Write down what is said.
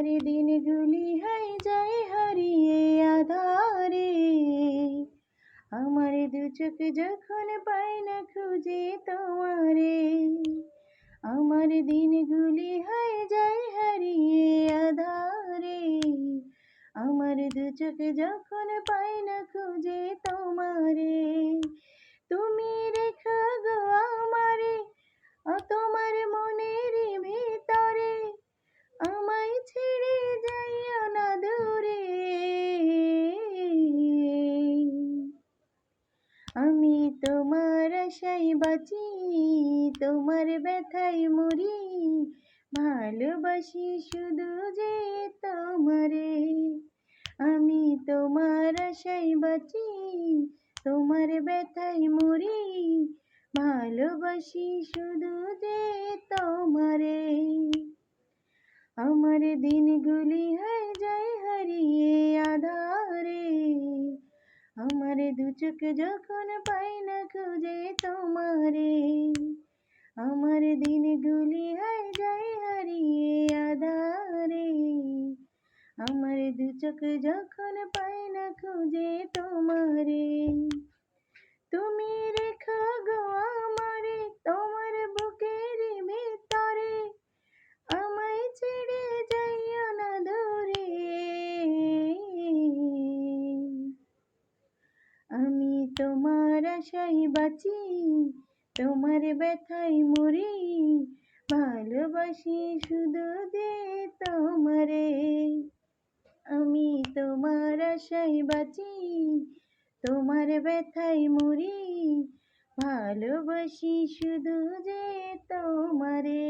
আমার দিনগুলি হয়ে যায় হারিয়ে আধারে, আমার দু চোখ যখন পায় না খুঁজে তোমারে। আমার দিনগুলি হয়ে যায় হারিয়ে আধারে, আমার দু চোখ যখন পায় না খুঁজে তোমারে। তুমি রেখো গো আমারে তোমার মনের ভিতরে, আমায় ছেড়ে যাইও না দূরে। আমি তোমার আশায় বাঁচি, তোমার ব্যথায় মরি, ভালোবাসি শুধু যে তোমারে। আমি তোমার আশায় বাঁচি, তোমার ব্যথায় মরি, ভালোবাসি শুধু যে তোমারে। আমার দিনগুলি হয়ে যায় হারিয়ে আধারে, আমার দু চোখ যখন পাই না খুঁজে তোমারে। আমার দিনগুলি হয়ে যায় হারিয়ে আধারে, আমার দু চোখ যখন পাই না খুঁজে তোমারে। তুমি রেখো গো আমারে তোমার বুকের ভিতরে, আমায় ছেড়ে যাইও না দূরে। আমি তোমার আশায় বাঁচি, তোমার ব্যথায় মরি, ভালোবাসি শুধু যে তোমারে। আমি তোমার আশায় বাঁচি, তোমার ব্যথায় মরি, ভালোবাসি শুধু যে তোমারে।